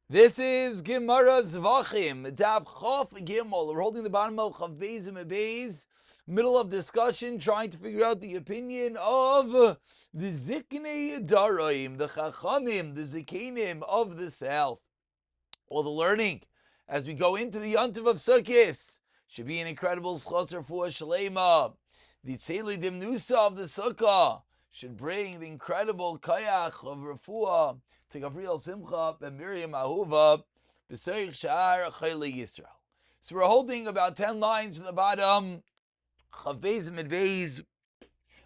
This is Gemara Zevachim, Daf Chof Gimel. We're holding the bottom of Chav Beis and Beis, middle of discussion, trying to figure out the opinion of the Ziknei Daraim, the Chachamim, the Zikinim of the South. All the learning as we go into the Yontiv of Sukkot should be an incredible Schosser for Shalema. The Tzeli Dimnusa of the Sukkah should bring the incredible Kayach of Refuah to Gabriel Simcha and Miriam Ahuva B'Seich Sha'ar Chayli Yisrael. So we're holding about 10 lines in the bottom, Chav Beis and Beis, and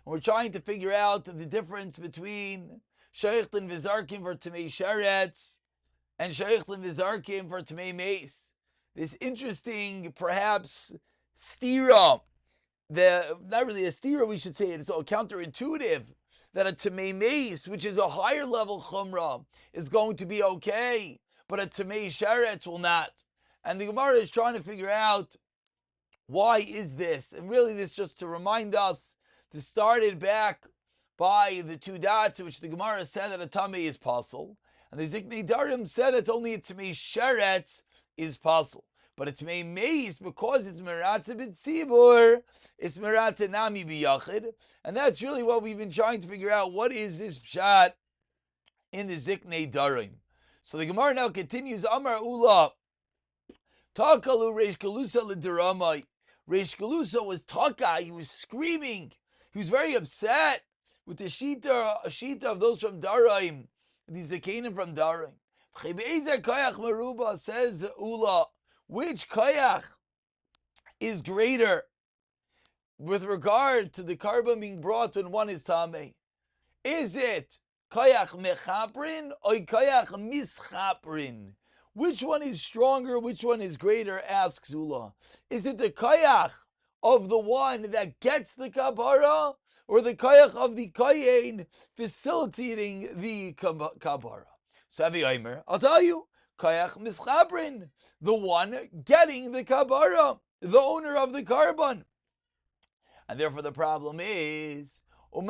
we're trying to figure out the difference between Sheichtin V'Zarkim for Tamei Sheretz and Sheichtin V'Zarkim for Tamei Meis. This interesting, perhaps, stira, not really a stira, we should say, it's all counterintuitive, that a Tamei Meis, which is a higher level Chumrah, is going to be okay, but a Tamei Sheretz will not. And the Gemara is trying to figure out why is this? And really this just to remind us, this started back by the two dots, which the Gemara said that a Tamei is possible, and the Ziknei Darim said that only a Tamei Sheretz is possible. But it's Tamei Meis, because it's Meratze B'Tzibur, it's Meratze Nami B'Yachid, and that's really what we've been trying to figure out. What is this pshat in the Ziknei Darim? So the Gemara now continues, Amar Ula, Takalu Reish Galusa L'Diramai. Reish Galusa was taka, he was screaming, he was very upset with the shita of those from Daraim, the Zakanim from Daraim. Chibeza Kayach Maruba, says Ula, which Kayach is greater with regard to the carbon being brought when one is Tameh? Is it Kayach Mechaprin or Kayach Mischaprin? Which one is stronger? Which one is greater? Asks Ula. Is it the Kayach of the one that gets the Kapara, or the Kayach of the Kayin facilitating the Kapara? Savi Aimer, I'll tell you, Kayach Mischabrin, the one getting the Kabara, the owner of the carbon. And therefore the problem is, if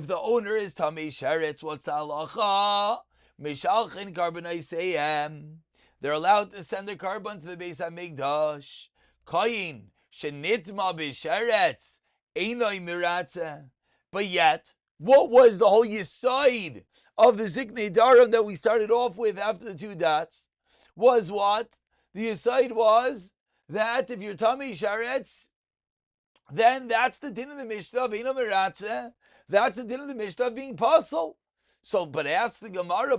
the owner is Tamei Sheretz, what's the halacha? Meshalchin Karbanai, they're allowed to send the carbon to the Beis HaMikdash. Kayin, Shenitma B'Sheretz, Einoi Miratze. But yet, what was the whole yesod of the Ziknei Darim that we started off with after the two dots? Was what? The yesod was that if you're Tamei Sheretz, then that's the din of the Mishnah of Eino Miratze. That's the din of the Mishnah of being puzzle. So, but ask the Gemara,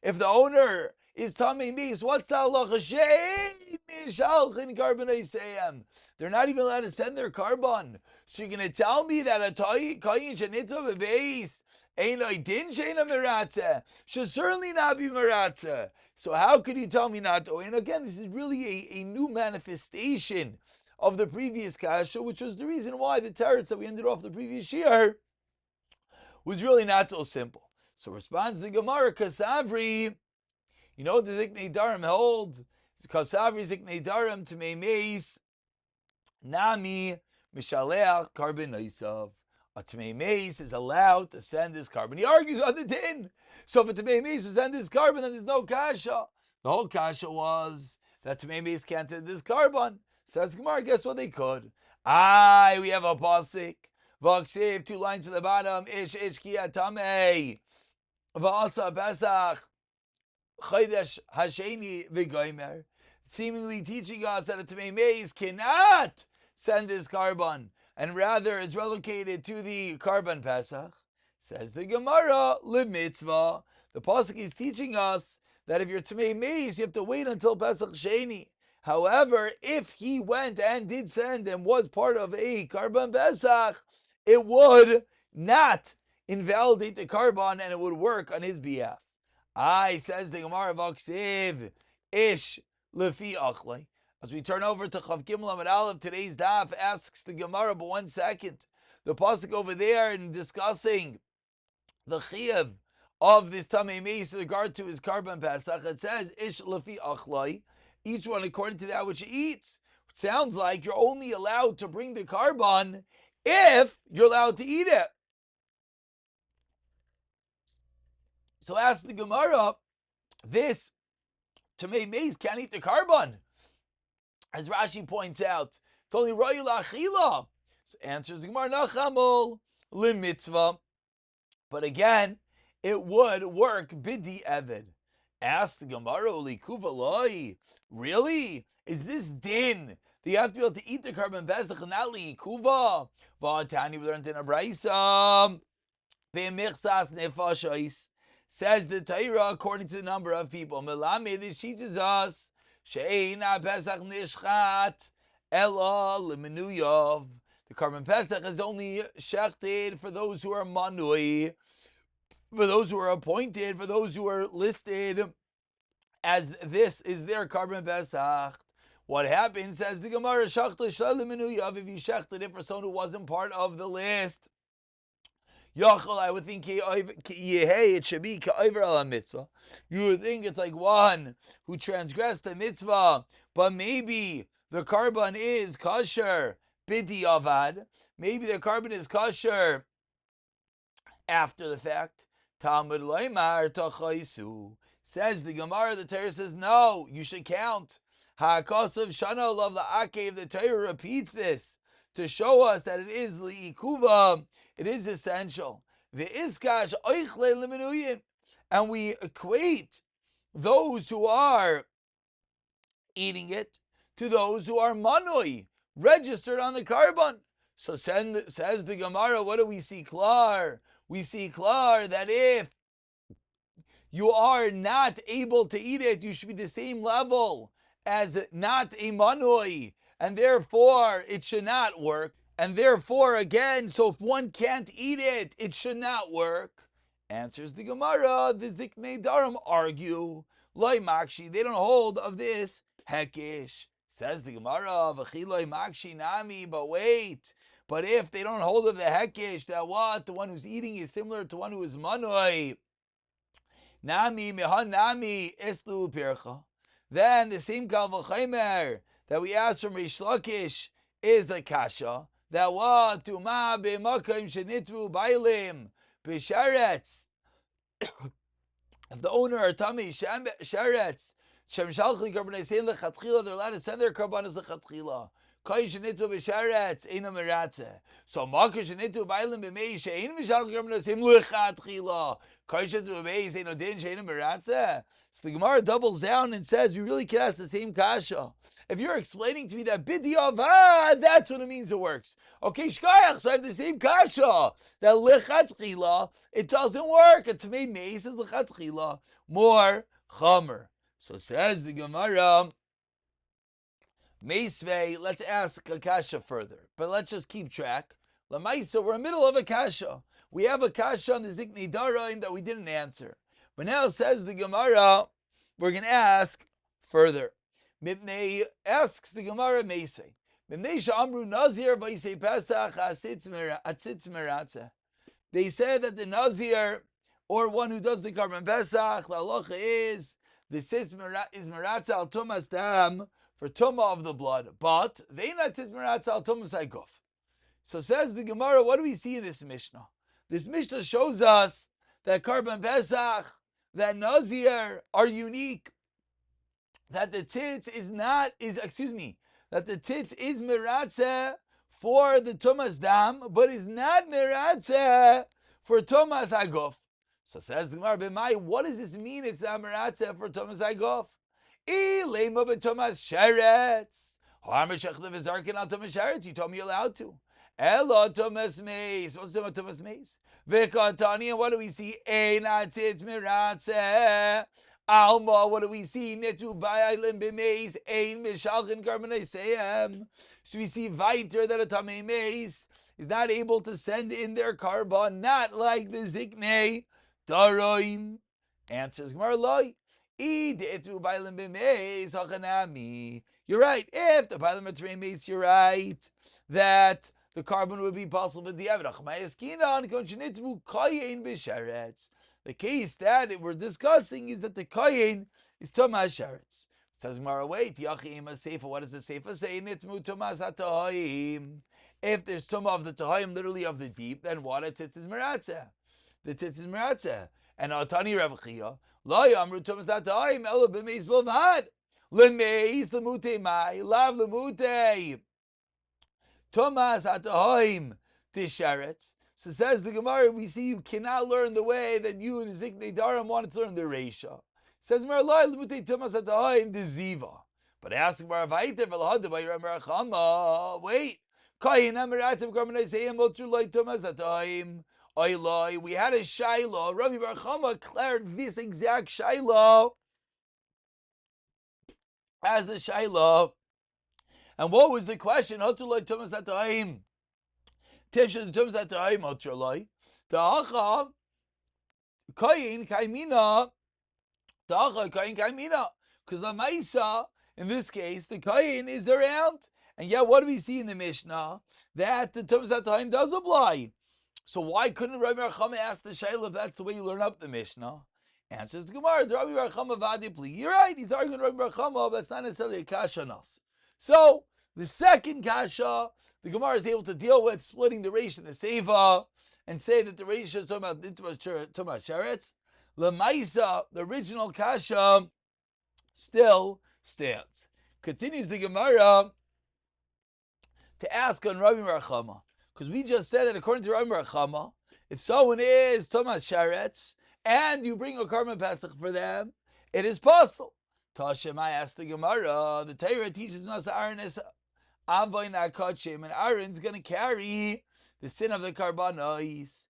if the owner is Tamei Meis, what's the halacha? They're not even allowed to send their carbon. So you're going to tell me that a kayin shenitza bebeis ain't din sheina meratze should certainly not be meratze. So how could you tell me not to? And again, this is really a new manifestation of the previous kasha, which was the reason why the teretz that we ended off the previous year was really not so simple. So responds the Gemara, Kasavri, you know what the Ziknei Darim holds? Kasavri Ziknei Darim Tamei Meis, Nami Mishaleach Carbon Noisav. A Tamei Meis is allowed to send this carbon. He argues on the din. So if a Tamei Meis to send this carbon, then there's no kasha. The whole kasha was that Tamei Meis can't send this carbon. Says Gemara, guess what they could? We have a pasuk. Vaksiv, 2 lines to the bottom. Ish ki atamei. Va'asa Pesach. Chodesh Hasheni v'goymer. Seemingly teaching us that a Tamei Meis cannot send this carbon, and rather is relegated to the carbon Pesach. Says the Gemara, L'mitzvah. The pasuk is teaching us that if you're Tamei Meis, you have to wait until Pesach Sheni. However, if he went and did send and was part of a carbon Pesach, it would not invalidate the carbon and it would work on his behalf. Says the Gemara Vaksiv, Ish Lefi Achlei. As we turn over to Chav Gimel Amud Aleph, today's daf asks the Gemara, but 1 second. The pasuk over there in discussing the chiyuv of this Tamei Meis with regard to his carbon Pesach, it says Ish Lefi Achlei, each one according to that which he eats. It sounds like you're only allowed to bring the carbon if you're allowed to eat it. So ask the Gemara, this Tamei Mace can't eat the carbon. As Rashi points out, it's only Royal Achila. So answers the Gemara, Nachamol, Lim Mitzvah. But again, it would work Bidi Evid. Ask the Gemara, Likuva Loi, really? Is this din that you have to be able to eat the carbon pesach and not Likuva? V'atani, we learned in a Braisa. Ve'michsas nefashos. Says the Torah, according to the number of people. Melamed, this teaches us, she'eina pesach nishchat, ela lemenuyov. The carbon pesach is only shechted for those who are manui, for those who are appointed, for those who are listed as this is their carbon pesach. What happens, says the Gemara, shechted shel lemenuyov, if you shechted it for someone who wasn't part of the list. Yachol, I would think it should be ka'over al mitzvah. You would think it's like one who transgressed the mitzvah, but maybe the carbon is kosher bidi avad. Maybe the carbon is kosher after the fact. Talmud loymar tachaisu. Says the Gemara, the Torah says no, you should count. Ha'akasav shana of the akev. The Torah repeats this to show us that it is li'ikuva. It is essential. Ve'iskash oichle lemenuyin, and we equate those who are eating it to those who are manui, registered on the carbon. So says the Gemara, what do we see klar? We see klar that if you are not able to eat it, you should be the same level as not a manui, and therefore it should not work. And therefore, again, so if one can't eat it, it should not work. Answers the Gemara, the Ziknei Darim argue, Loi Makshi, they don't hold of this Hekish. Says the Gemara, V'chiloi Makshi Nami, but wait. But if they don't hold of the Hekish, that what? The one who's eating is similar to one who is Manoi. Nami, Mehan Nami, Eslu Pircha. Then the same Kal V'chaimer that we asked from Rish Lakish is a Kasha. That what tuma b'makom shenitvu bailim b'sheretz. If the owner or tummy sheretz shem shalchli karbanei sein lechatchila, they're allowed to send their karbanos lechatchila. Koi shenitvu b'sheretz eina meratze. So makom shenitvu bailim b'mei shein v'shalchli karbanei sein lechatchila. Koi shenitvu b'mei sein odin shein meratze. So the Gemara doubles down and says we really can ask the same kasha. If you're explaining to me that bidi avad, that's what it means it works. Okay, shkayach, so I have the same kasha. That lechatchila, it doesn't work. And to me, meis is lechatchila more chamer. So says the Gemara, meisvei, let's ask a kasha further. But let's just keep track. Lamaisa, we're in the middle of a kasha. We have a kasha on the Ziknei Darim that we didn't answer. But now says the Gemara, we're going to ask further. Mipnei asks the Gemara Meisei. Mipnei she'amru Nazir v'yisei Pesach atzitz meratze. They said that the Nazir, or one who does the carbon Pesach, the halacha is the sitz is meratze al tumas dam, for tumah of the blood, but they not tzitz meratze al tumas haguf. So says the Gemara, what do we see in this Mishnah? This Mishnah shows us that carbon Pesach, that Nazir are unique. That the tzitz that the tzitz is meratze for the tumas dam, but is not meratze for tumas haguf. So says the Gemara, B'mai, what does this mean? It's not meratze for tumas haguf. Ilema b'tumas sheretz. Harmer shechlev v'zarkin al tumas sheretz. You told me you're allowed to. Elo tumas meis. What's the tumas meis? V'katani, and what do we see? Einat tzitz meratze. Alma, what do we see? Netu ba'alim b'meis, ein mishalchin karbanei seyem. So we see weiter that a tamei meis is not able to send in their carbon, not like the ziknei daroim. Answers Gemara loy. Etu ba'alim b'meis hachanami. You're right. If the ba'alim are meis, you're right that the carbon would be possible with the avrach. Ma'eskinan konshenitu kayin b'sheretz. The case that we're discussing is that the kohen is Tomas Sheretz. Says Gemara, wait, Yachim Seifa. What does the Seifa say? Nitzmu Tomas HaTahayim. If there's Tumah of the Tahayim, literally of the deep, then what? A tzitz is Meratze. The tzitz is Meratze. And Atani Rav Chia, Lo Yamru Tumas Atayim Ela B'Meis B'Vad. L'Meis L'Mute Mai Lav L'Mute Tumas Atayim Tisharetz. So says the Gemara, we see you cannot learn the way that you and the Ziknei Darim wanted to learn the Reisha. Says Gemara, Lo L'Mute Tumas Atayim Diziva. But ask Gemara, Vayite V'Lahad B'Yir Merachama. Wait. Kayin Amaratim Karmanai Seyim Otru Lo Tumas Atayim. We had a Shaila. Rabbi Bar Chama declared this exact Shaila as a Shaila. And what was the question? Otulai Tumas Atayim. Tifsha Tumas Atayim Otulai. Ta'acha Kayin Kaimina. Ta'acha Kayin Kaimina. Because the Maisa, in this case, the Kayin is around. And yet, what do we see in the Mishnah? That the Tumas Atayim does apply. So why couldn't Rabbi Bar Chama ask the Shaila if that's the way you learn up the Mishnah? Answers the Gemara, Rabbi Bar Chama vadipli. You're right, he's arguing Rabbi Bar Chama, but that's not necessarily a kasha on us. So, the second kasha, the Gemara is able to deal with splitting the Reish and the Seva, and say that the Reish is talking about Tumas Sheretz. Lemaisa, the original kasha, still stands. Continues the Gemara to ask on Rabbi Bar Chama. Because we just said that according to Rabbi Bar Chama, if someone is Tumas Sheretz and you bring a Karban Pesach for them, it is possible. Tashem, I asked the Gemara, the Torah teaches us Aaron is Avoin HaKodshim, and Aaron's going to carry the sin of the Karbanos.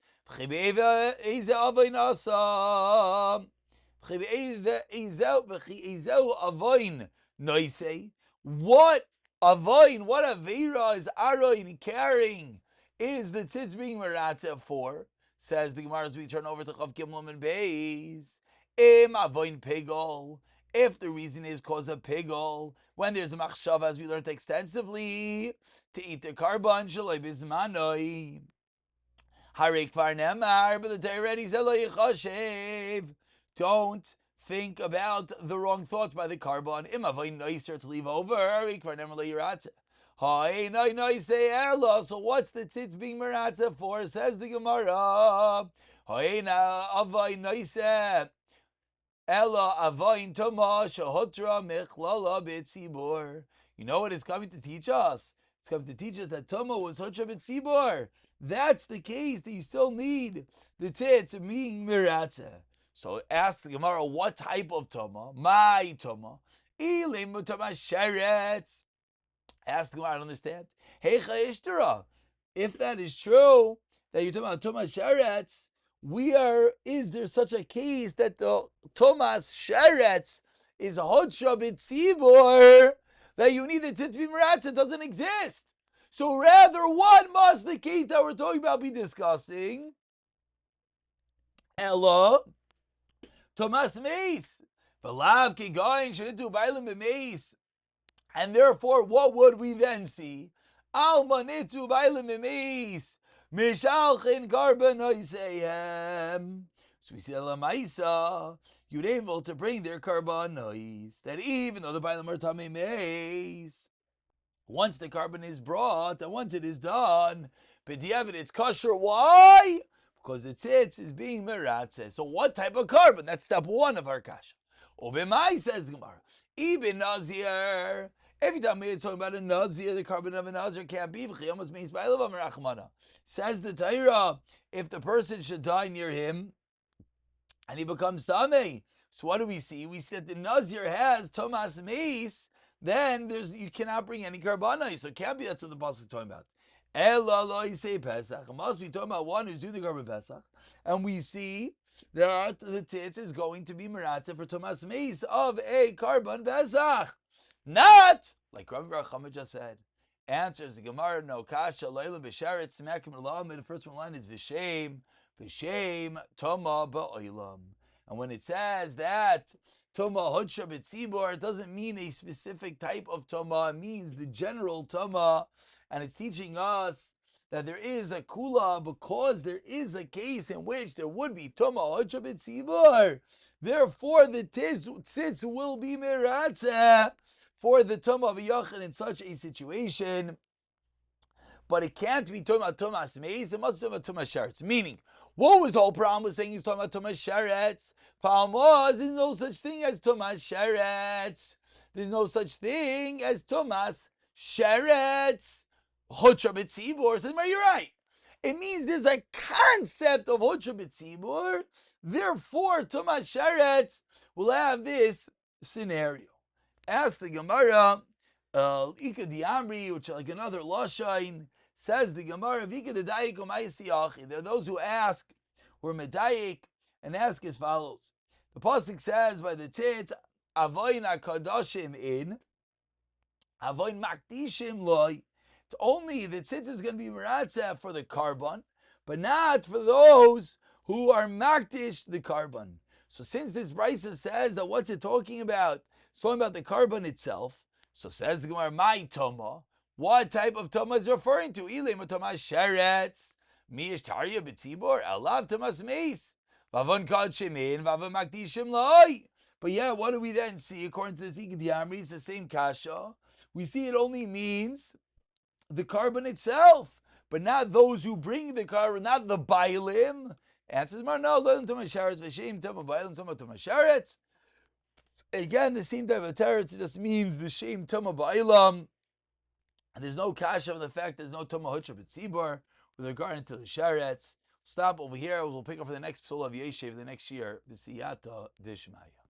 What Avoin, what Avera is Aaron carrying? Is the tzitz being meratzeh for? Says the Gemara as we turn over to Chav Gimel and Beis. Im avoin pigol. If the reason is cause of pigol, when there's a machshav, as we learned extensively, to eat the karban shaloi bizmanoi. Harei kvar nemar, but the Torah already said lo yichashev. Don't think about the wrong thoughts by the karban. Im avoin noiser to leave over. Harei kvar nemar lo yiratzeh. Hi, no, say Ella. So what's the tzitz being meratzeh for? Says the Gemara. Hi, na avay noise. Ella avayin toma shahotra mechlala b'tzibur. You know what it's coming to teach us? It's coming to teach us that toma was hotra b'tzibur. That's the case that you still need the tzitz being meratzeh. So ask the Gemara, what type of toma? My toma. Ilim toma sheretz. Ask the Gemara, I don't understand. Heicha ishtara. If that is true, that you're talking about Tumas Sheretz, is there such a case that the Tumas Sheretz is Hodsha B'tzibur, that you need the tzitz b'meratz? It doesn't exist. So rather, what must the case that we're talking about be discussing? Ella, Tumas Meis. V'lav ki goyin shenitu bailim b'meis. And therefore, what would we then see? Alma nitu bailim b'meis. Mishalchin karban oiseihem. So we see Lamaisa, you're able to bring their karban noise. That even though the bailim are tamei meis, once the carbon is brought and once it is done, b'diavad it's kosher. Why? Because the tzitz is being meratzeh. So what type of carbon? That's step one of our kasha. Ubemai, says Gemara, even nazir. Every time we're talking about a nazir, the carbon of a nazir can't be. Says the Torah, if the person should die near him and he becomes tamei, so what do we see? We see that the nazir has tomas meis. Then you cannot bring any karbanai, so it can't be that's what the pasuk is talking about. Ela lo yisei Pesach. It must be talking about one who's doing the karban Pesach, and we see that the tzitz is going to be meratzeh for tomas meis of a karban Pesach, not like Rabbi Bar Chama just said. Answers the Gemara, no kasha leilim b'sharetz smakim elam. The first one line is v'shem toma ba'olam. And when it says that toma hodsha b'tzibur, it doesn't mean a specific type of toma. It means the general toma, and it's teaching us that there is a kula because there is a case in which there would be toma hodsha b'tzibur. Therefore, the tzitz will be meratzeh for the toma of a yachid in such a situation. But it can't be talking about tomas meis. It must be about tomas sheretz. Meaning, What was the whole problem with saying he's talking about Tumas Sheretz? Problem was, there's no such thing as Tumas Sheretz. There's no such thing as Tumas Sheretz. Hutra B'tzibur says, you're right. It means there's a concept of Hutra B'tzibur. Therefore, Tumas Sheretz will have this scenario. Ask the Gemara, Ika Diamri, which is like another Lashain, says the Gemara, Vika the Dayik Umayisiyachi. There are those who ask, who are Medayik, and ask as follows. The Pasuk says by the Tzitz, Avoin HaKadoshim in, Avoin Makdishim loy. It's only the Tzitz is going to be Meratzeh for the carbon, but not for those who are Makdish the carbon. So since this Brisa says that what's it talking about? It's talking about the carbon itself. So says the Gemara, my Toma. What type of Toma is referring to? Ilem Toma Sheretz, Miyesh Tarya B'tzibor, Elav Tomas Meis, Vavon Kod Shemin, Vavon Makdishim Loi. But yeah, what do we then see? According to the Zikad Yamri, it's the same kasha. We see it only means the carbon itself, but not those who bring the carbon, not the Bailim. Answers Mar, no, let them Toma Sheretz, V'shem Toma Bailim, Toma Sheretz. Again, the same type of teretz, just means the Shem Toma Bailam. And there's no kasha of the fact there's no Toma Hutra B'tzibur with regard to the Sheretz. Stop over here. We'll pick up for the next Psul of Yeshiv the next year. B'siyata Dishmaya.